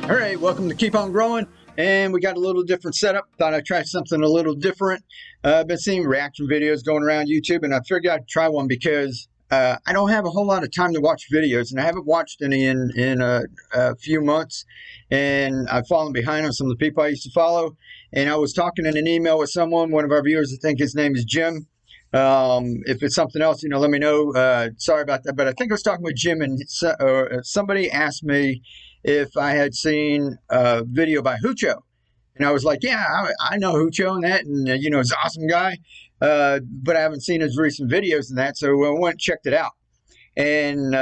All right, welcome to Keep On Growing, and we got a little different setup. Thought I'd try something a little different. I've been seeing reaction videos going around YouTube, and I figured I'd try one because I don't have a whole lot of time to watch videos, and I haven't watched any in a few months, and I've fallen behind on some of the people I used to follow. And I was talking in an email with someone, one of our viewers, I think his name is Jim. If it's something else, let me know. Sorry about that, but I think I was talking with Jim, and somebody asked me if I had seen a video by Hoocho. And I was like, yeah, I know Hoocho and that, and he's an awesome guy, but I haven't seen his recent videos and that, so I went and checked it out. And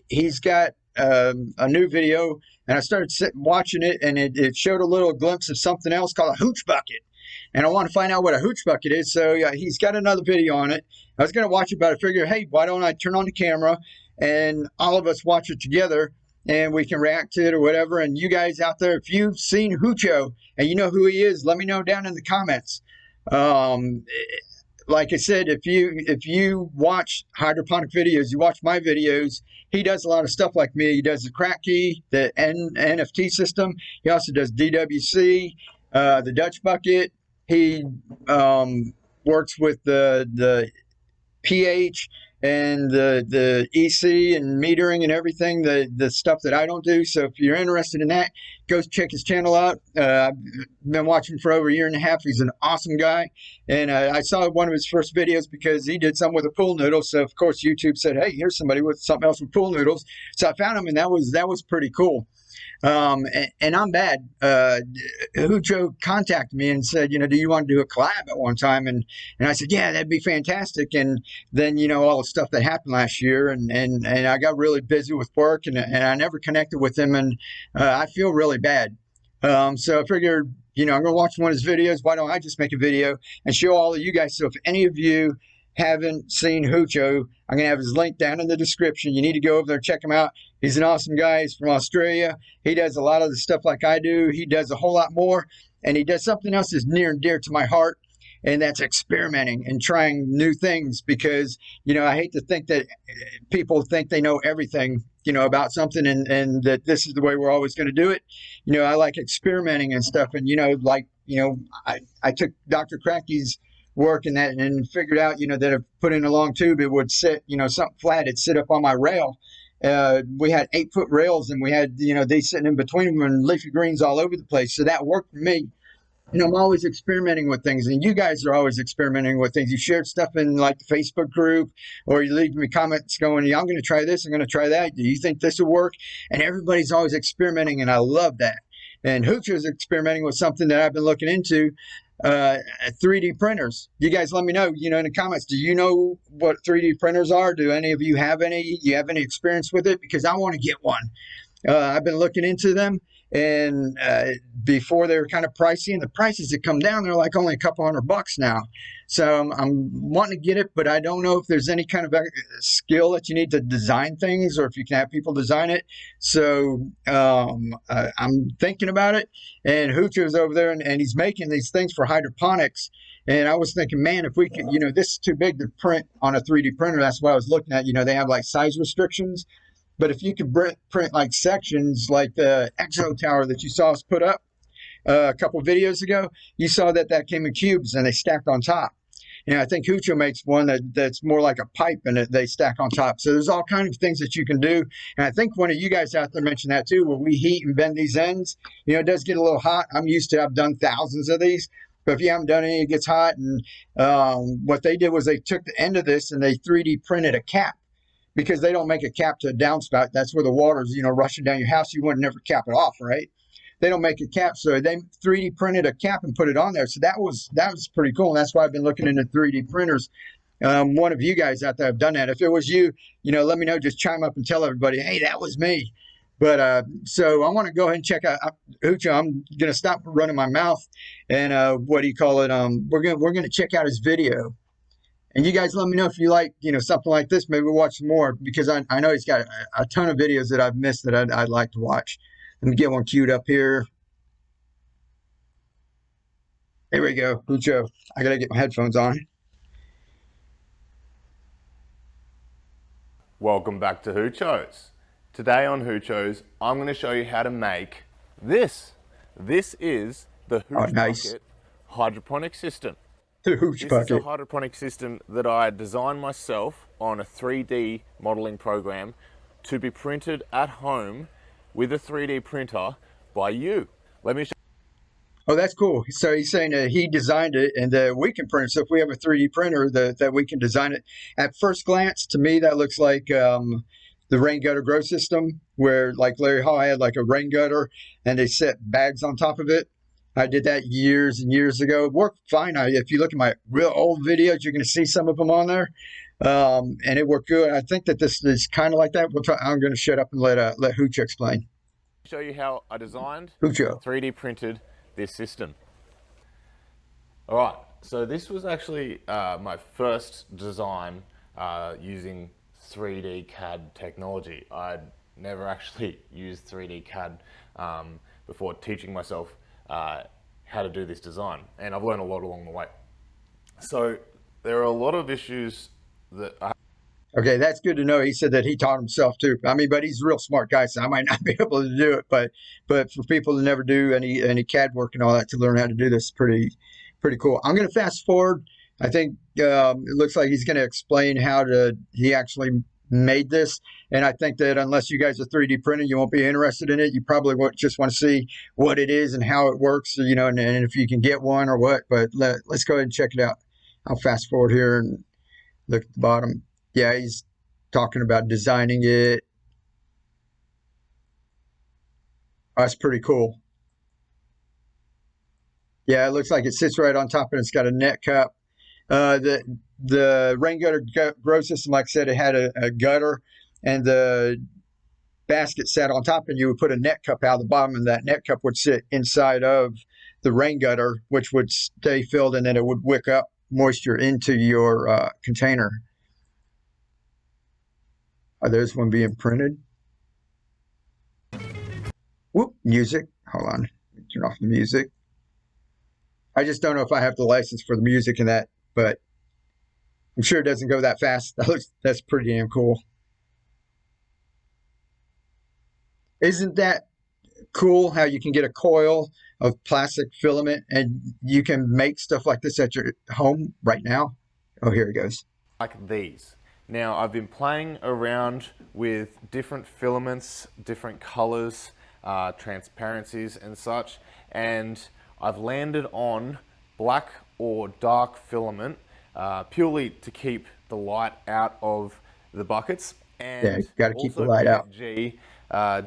he's got a new video, and I started watching it, and it showed a little glimpse of something else called a Hooch Bucket. And I want to find out what a Hooch Bucket is, so he's got another video on it. I was going to watch it, but I figured, hey, why don't I turn on the camera, and all of us watch it together, and we can react to it or whatever. And you guys out there, if you've seen Hoocho and you know who he is, let me know down in the comments. Like I said, if you watch hydroponic videos, you watch my videos, he does a lot of stuff like me. He does the crack key, the NFT system. He also does DWC, the Dutch bucket. He works with the pH and the EC and metering and everything, the stuff that I don't do. So if you're interested in that, go check his channel out. I've been watching for over a year and a half. He's an awesome guy. And I saw one of his first videos because he did something with a pool noodle. So of course YouTube said, hey, here's somebody with something else with pool noodles. So I found him, and that was pretty cool. And I'm bad. Hoocho contacted me and said, do you want to do a collab at one time? And I said, yeah, that'd be fantastic. And then, all the stuff that happened last year, and I got really busy with work, and I never connected with him, and I feel really bad. So I figured, I'm going to watch one of his videos. Why don't I just make a video and show all of you guys? So if any of you haven't seen Hoocho, I'm going to have his link down in the description. You need to go over there and check him out. He's an awesome guy. He's from Australia. He does a lot of the stuff like I do. He does a whole lot more, and he does something else that's near and dear to my heart, and that's experimenting and trying new things, because, I hate to think that people think they know everything, about something, and that this is the way we're always going to do it. I like experimenting and stuff, and, I took Dr. Cracky's work in that and figured out, that if put in a long tube, it would sit, something flat, it'd sit up on my rail. We had 8-foot rails, and we had, they sitting in between them and leafy greens all over the place. So that worked for me. I'm always experimenting with things, and you guys are always experimenting with things. You shared stuff in like the Facebook group, or you leave me comments going, yeah, I'm going to try this, I'm going to try that. Do you think this will work? And everybody's always experimenting, and I love that. And Hooch is experimenting with something that I've been looking into, 3D printers. You guys let me know, in the comments, do you know what 3D printers are? Do any of you have any? You have any experience with it? Because I want to get one. I've been looking into them, and before they were kind of pricey, and the prices have come down. They're like only a couple $100 now. So I'm wanting to get it, but I don't know if there's any kind of skill that you need to design things, or if you can have people design it. So I'm thinking about it, and Hoocho's over there, and he's making these things for hydroponics. And I was thinking, man, if we could, this is too big to print on a 3D printer. That's what I was looking at. They have like size restrictions. But if you could print like sections, like the Exo Tower that you saw us put up a couple of videos ago, you saw that came in cubes and they stacked on top. I think Hoocho makes one that's more like a pipe, and they stack on top. So there's all kinds of things that you can do. And I think one of you guys out there mentioned that too, where we heat and bend these ends. It does get a little hot. I've done thousands of these. But if you haven't done any, it gets hot. And what they did was they took the end of this and they 3D printed a cap, because they don't make a cap to a downspout. That's where the water's, rushing down your house. You wouldn't never cap it off, right? They don't make a cap, so they 3D printed a cap and put it on there. So that was pretty cool, and that's why I've been looking into 3D printers. One of you guys out there have done that. If it was you, let me know. Just chime up and tell everybody, hey, that was me. But so I want to go ahead and check out Hoocho. I'm gonna stop running my mouth, and we're gonna check out his video. And you guys let me know if you like, something like this. Maybe we'll watch some more, because I know he's got a ton of videos that I've missed that I'd like to watch. Let me get one queued up here. Here we go, Hoocho. I gotta get my headphones on. Welcome back to Hoochos. Today on Hoochos, I'm going to show you how to make this. This is the Oh, Hooch nice. Bucket hydroponic system. The Hooch This is a Bucket. hydroponic system that I designed myself on a 3D modeling program to be printed at home with a 3D printer by you. Let me show Oh, that's cool. So he's saying that he designed it and that we can print it. So if we have a 3D printer, that we can design it. At first glance, to me, that looks like the rain gutter grow system, where like Larry Hall had like a rain gutter and they set bags on top of it. I did that years and years ago. It worked fine. If you look at my real old videos, you're going to see some of them on there, and it worked good. I think that this is kind of like that. I'm going to shut up and let Hooch explain. you how I designed Hoocho. and 3D printed this system. All right, so this was actually my first design using 3D CAD technology. I'd never actually used 3D CAD before teaching myself how to do this design, and I've learned a lot along the way. So there are a lot of issues that I Okay, that's good to know. He said that he taught himself too. I mean, but he's a real smart guy, so I might not be able to do it. But for people to never do any CAD work and all that to learn how to do this, pretty cool. I'm going to fast forward. I think it looks like he's going to explain he actually made this, and I think that unless you guys are 3D printing, you won't be interested in it. You probably just want to see what it is and how it works, you know, and if you can get one or what. But let's go ahead and check it out. I'll fast forward here and look at the bottom. Yeah, he's talking about designing it. Oh, that's pretty cool. Yeah, it looks like it sits right on top and it's got a net cup. The rain gutter grow system, like I said, it had a gutter and the basket sat on top, and you would put a net cup out of the bottom, and that net cup would sit inside of the rain gutter, which would stay filled, and then it would wick up moisture into your container. Oh, there's one being printed. Whoop, music. Hold on. Turn off the music. I just don't know if I have the license for the music in that, but I'm sure it doesn't go that fast. That's pretty damn cool. Isn't that cool how you can get a coil of plastic filament and you can make stuff like this at your home right now? Oh, here it goes. like these. Now I've been playing around with different filaments, different colors, transparencies and such, and I've landed on black or dark filament purely to keep the light out of the buckets, Yeah, and got to keep the also light out. PNG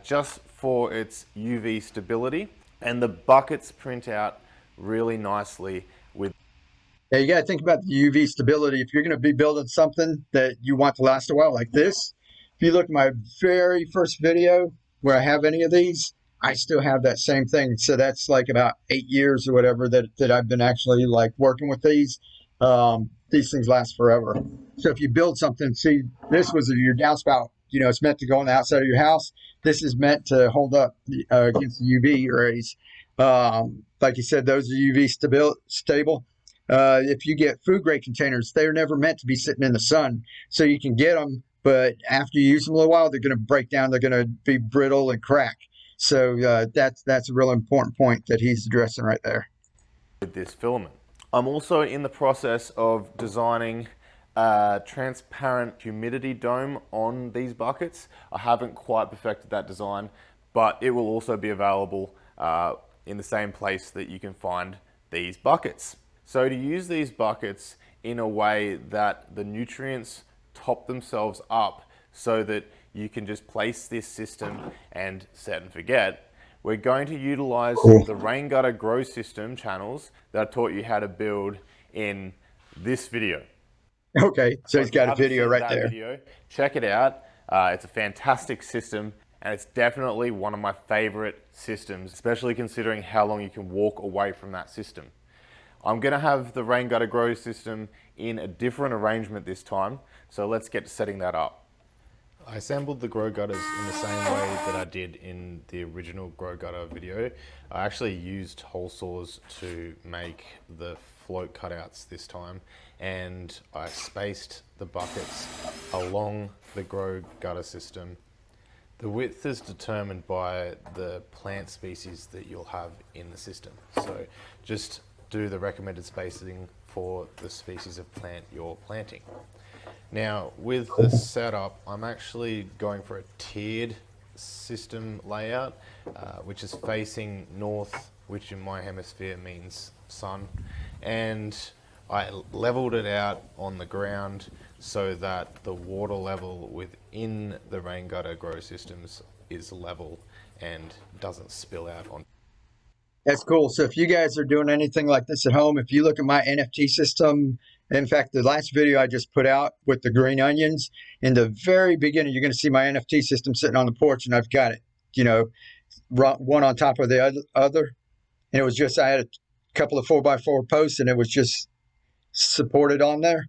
just for its UV stability, and the buckets print out really nicely with. Yeah, you got to think about the UV stability. If you're going to be building something that you want to last a while, like this, if you look at my very first video where I have any of these, I still have that same thing. So that's like about 8 years or whatever that I've been actually like working with these. These things last forever. So if you build something, see, this was your downspout. You know, it's meant to go on the outside of your house. This is meant to hold up against the UV rays. Like you said, those are UV stable. If you get food grade containers, they're never meant to be sitting in the sun. So you can get them, but after you use them a little while, they're going to break down. They're going to be brittle and crack. So that's a real important point that he's addressing right there. With this filament. I'm also in the process of designing a transparent humidity dome on these buckets. I haven't quite perfected that design, but it will also be available in the same place that you can find these buckets. So to use these buckets in a way that the nutrients top themselves up so that you can just place this system and set and forget, we're going to utilize the rain gutter grow system channels that I taught you how to build in this video. Okay, so he's got a video right there. Video, check it out. It's a fantastic system, and it's definitely one of my favorite systems, especially considering how long you can walk away from that system. I'm going to have the rain gutter grow system in a different arrangement this time, so let's get to setting that up. I assembled the grow gutters in the same way that I did in the original grow gutter video. I actually used hole saws to make the float cutouts this time, and I spaced the buckets along the grow gutter system The width is determined by the plant species that you'll have in the system. So just do the recommended spacing for the species of plant you're planting. Now, with the setup, I'm actually going for a tiered system layout, which is facing north, which in my hemisphere means sun. And I leveled it out on the ground so that the water level within the rain gutter grow systems is level and doesn't spill out on. That's cool. So if you guys are doing anything like this at home, if you look at my NFT system, in fact, the last video I just put out with the green onions, in the very beginning, you're going to see my NFT system sitting on the porch, and I've got it, one on top of the other. And it was just, I had a couple of 4x4 posts, and it was just supported on there.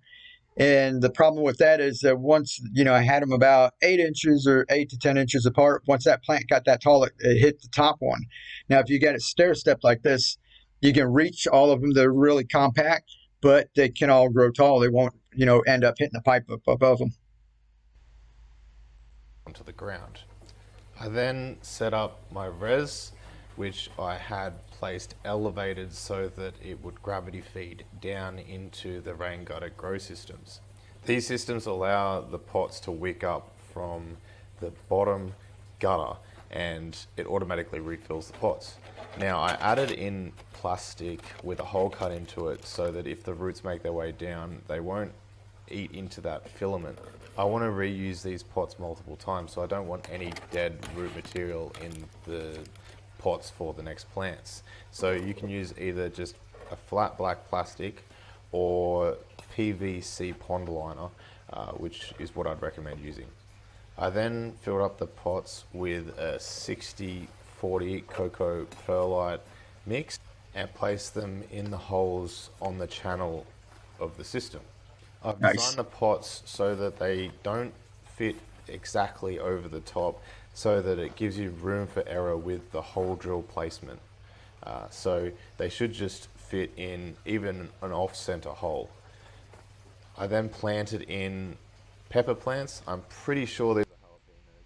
And the problem with that is that once, I had them about 8 inches or 8 to 10 inches apart. Once that plant got that tall, it hit the top one. Now, if you get it stair-stepped like this, you can reach all of them. They're really compact, but they can all grow tall. They won't, end up hitting the pipe up above them. Onto the ground. I then set up my res, which I had placed elevated so that it would gravity feed down into the rain gutter grow systems. These systems allow the pots to wick up from the bottom gutter and it automatically refills the pots. Now I added in plastic with a hole cut into it so that if the roots make their way down, they won't eat into that filament. I want to reuse these pots multiple times, so I don't want any dead root material in the pots for the next plants. So you can use either just a flat black plastic or PVC pond liner, which is what I'd recommend using. I then filled up the pots with a 60-40 cocoa perlite mix and placed them in the holes on the channel of the system. I've designed the pots so that they don't fit exactly over the top, so that it gives you room for error with the hole drill placement. So they should just fit in even an off-center hole. I then planted in pepper plants. I'm pretty sure these are jalapenos.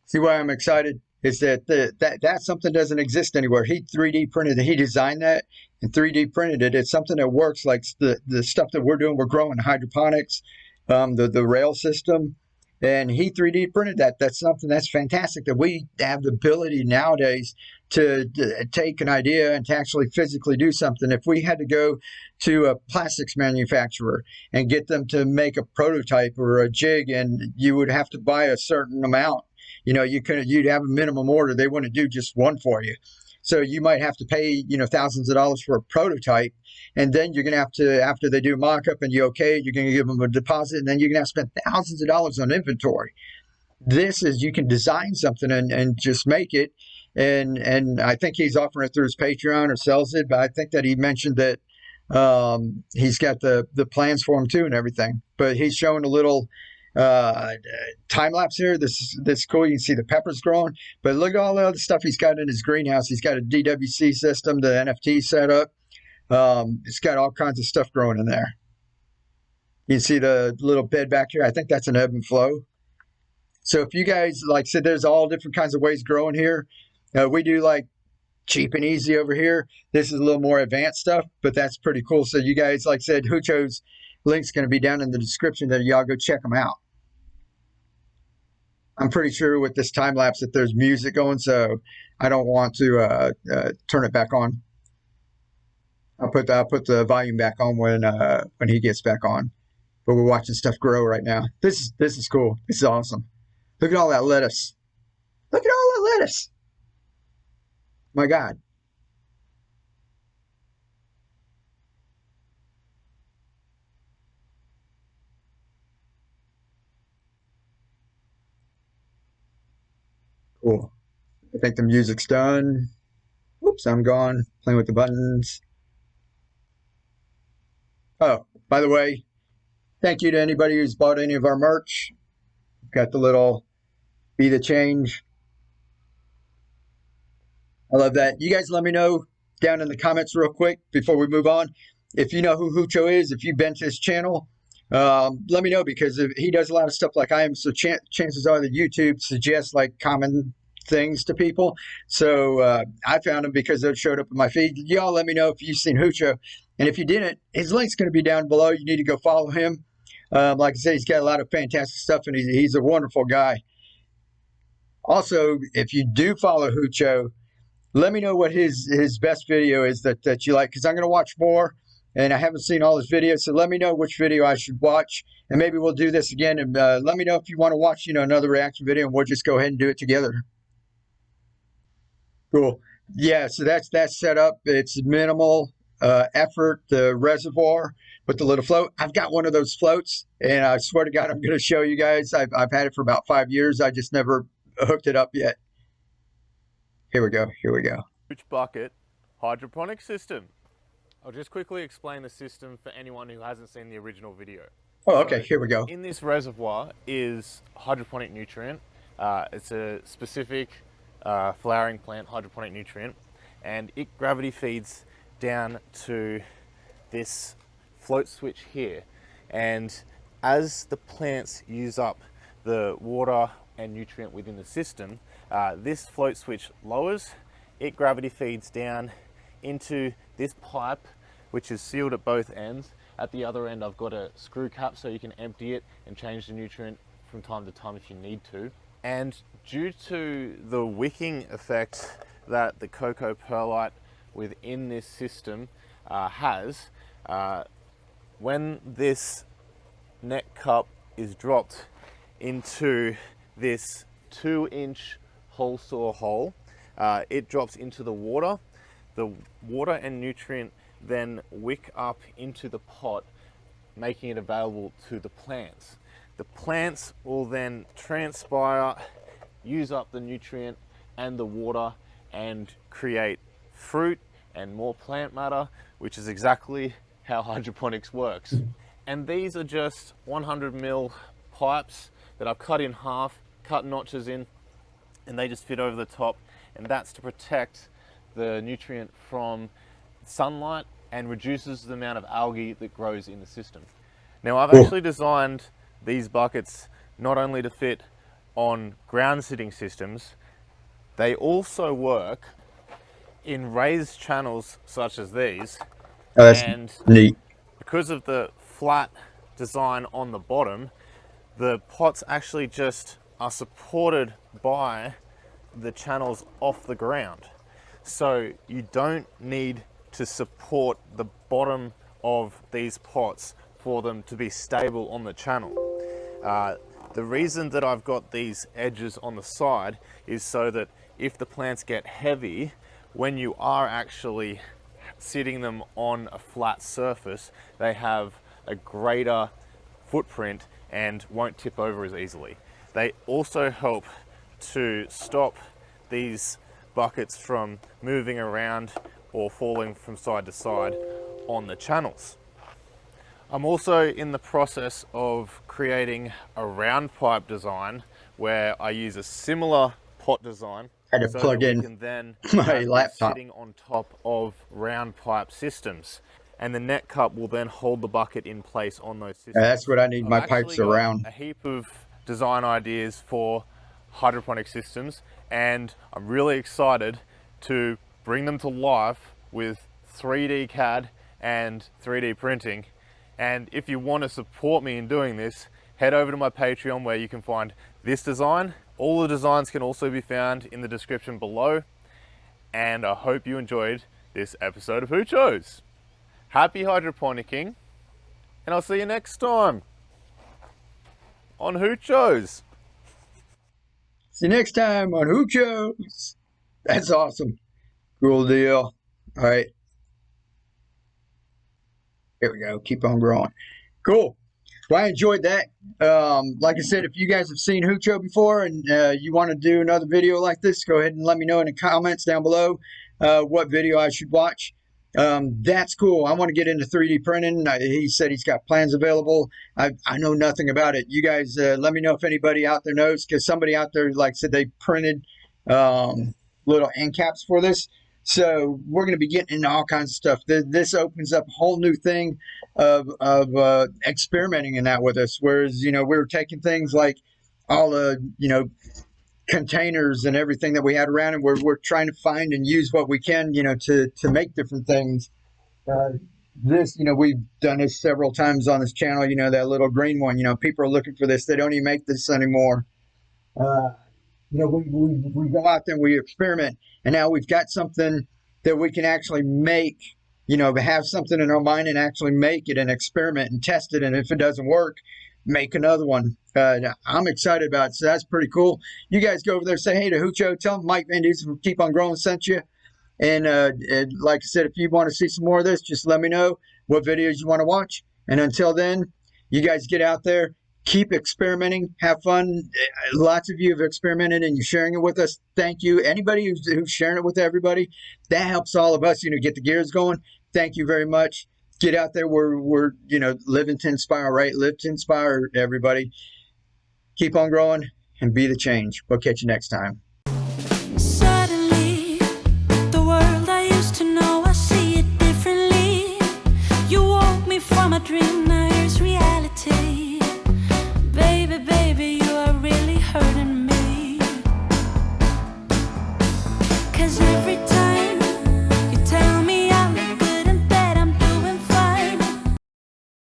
See why I'm excited is that that something doesn't exist anywhere. He 3D printed it. He designed that and 3D printed it. It's something that works like the stuff that we're doing. We're growing hydroponics, the rail system. And he 3D printed that. That's something that's fantastic, that we have the ability nowadays to take an idea and to actually physically do something. If we had to go to a plastics manufacturer and get them to make a prototype or a jig, and you would have to buy a certain amount, you'd have a minimum order. They wouldn't do just one for you. So you might have to pay, thousands of dollars for a prototype. And then you're going to have to, after they do mock-up and you're going to give them a deposit, and then you're going to have to spend thousands of dollars on inventory. This is, you can design something and just make it. And I think he's offering it through his Patreon or sells it, but I think that he mentioned that he's got the plans for him too and everything. But he's showing a little time lapse here. This is cool. You can see the peppers growing, but look at all the other stuff he's got in his greenhouse. He's got a DWC system, the NFT setup. It's got all kinds of stuff growing in there. You can see the little bed back here. I think that's an ebb and flow. So if you guys, like I said, there's all different kinds of ways growing here. We do like cheap and easy over here. This is a little more advanced stuff, but that's pretty cool. So you guys, like I said, Hoocho's link's going to be down in the description there. Y'all go check them out. I'm pretty sure with this time lapse that there's music going, so I don't want to turn it back on. I'll put the volume back on when he gets back on. But we're watching stuff grow right now. This is cool. This is awesome. Look at all that lettuce. Look at all that lettuce. My God. Cool. I think the music's done. Whoops, I'm gone. Playing with the buttons. Oh, by the way, thank you to anybody who's bought any of our merch. Got the little Be the Change. I love that. You guys let me know down in the comments real quick before we move on. If you know who Hoocho is, if you've been to his channel, let me know, because if he does a lot of stuff like I am. So chances are that YouTube suggests like common things to people. So I found him because it showed up in my feed. Y'all let me know if you've seen Hoocho. And if you didn't, his link's going to be down below. You need to go follow him. Like I said, he's got a lot of fantastic stuff, and he's a wonderful guy. Also, if you do follow Hoocho, let me know what his best video is that you like, because I'm going to watch more, and I haven't seen all his videos. So let me know which video I should watch, and maybe we'll do this again. And let me know if you want to watch, another reaction video, and we'll just go ahead and do it together. Cool. Yeah, so that's set up. It's minimal effort. The reservoir with the little float. I've got one of those floats, and I swear to God, I'm going to show you guys. I've had it for about 5 years. I just never hooked it up yet. Here we go. Here we go. Hooch Bucket hydroponic system. I'll just quickly explain the system for anyone who hasn't seen the original video. Oh, okay. Here we go. In this reservoir is hydroponic nutrient. It's a specific flowering plant hydroponic nutrient, and it gravity feeds down to this float switch here. And as the plants use up the water and nutrient within the system, this float switch lowers, it gravity feeds down into this pipe, which is sealed at both ends. At the other end, I've got a screw cap so you can empty it and change the nutrient from time to time if you need to. And due to the wicking effect that the cocoa perlite within this system has, when this net cup is dropped into this 2-inch hole saw hole, it drops into the water. The water and nutrient then wick up into the pot, making it available to the plants. The plants will then transpire, use up the nutrient and the water, and create fruit and more plant matter, which is exactly how hydroponics works. And these are just 100 ml pipes that I've cut in half, cut notches in, and they just fit over the top, and that's to protect the nutrient from sunlight and reduces the amount of algae that grows in the system. Now, I've actually designed these buckets not only to fit on ground sitting systems, they also work in raised channels such as these. Oh, that's neat. Because of the flat design on the bottom, the pots actually just are supported by the channels off the ground. So you don't need to support the bottom of these pots for them to be stable on the channel. The reason that I've got these edges on the side is so that if the plants get heavy, when you are actually sitting them on a flat surface, they have a greater footprint and won't tip over as easily. They also help to stop these buckets from moving around or falling from side to side on the channels. I'm also in the process of creating a round pipe design where I use a similar pot design. I had to plug in can then my laptop sitting on top of round pipe systems, and the net cup will then hold the bucket in place on those systems. That's what I need my pipes around. A heap of design ideas for hydroponic systems, and I'm really excited to bring them to life with 3D CAD and 3D printing. And if you want to support me in doing this, head over to my Patreon where you can find this design. All the designs can also be found in the description below. And I hope you enjoyed this episode of Hoochos. Happy hydroponicking, and I'll see you next time on Hoochos. See you next time on Hoochos. That's awesome. Cool deal. All right. Here we go. Keep on growing. Cool. Well, I enjoyed that. Like I said, if you guys have seen Hoocho before and you want to do another video like this, go ahead and let me know in the comments down below what video I should watch. That's cool. I want to get into 3D printing. He said he's got plans available. I know nothing about it. You guys let me know if anybody out there knows, because somebody out there, like I said, they printed little end caps for this. So we're going to be getting into all kinds of stuff. This opens up a whole new thing of experimenting in that with us. Whereas, we were taking things like all the, containers and everything that we had around, and we're trying to find and use what we can, to make different things. This, we've done this several times on this channel, that little green one, people are looking for this. They don't even make this anymore. We go out there and we experiment, and now we've got something that we can actually make, have something in our mind and actually make it and experiment and test it. And if it doesn't work, make another one. I'm excited about it. So that's pretty cool. You guys go over there, say hey to Hoocho, tell them Mike Van Dusen from Keep On Growing sent you. And like I said, if you want to see some more of this, just let me know what videos you want to watch. And until then, you guys get out there, keep experimenting, have fun. Lots of you have experimented and you're sharing it with us. Thank you. Anybody who's sharing it with everybody, that helps all of us, get the gears going. Thank you very much. Get out there. We're living to inspire, right? Live to inspire, everybody. Keep on growing and be the change. We'll catch you next time. Suddenly, the world I used to know, I see it differently. You woke me from a dream, now here's reality. Baby, baby, you are really hurting me. 'Cause every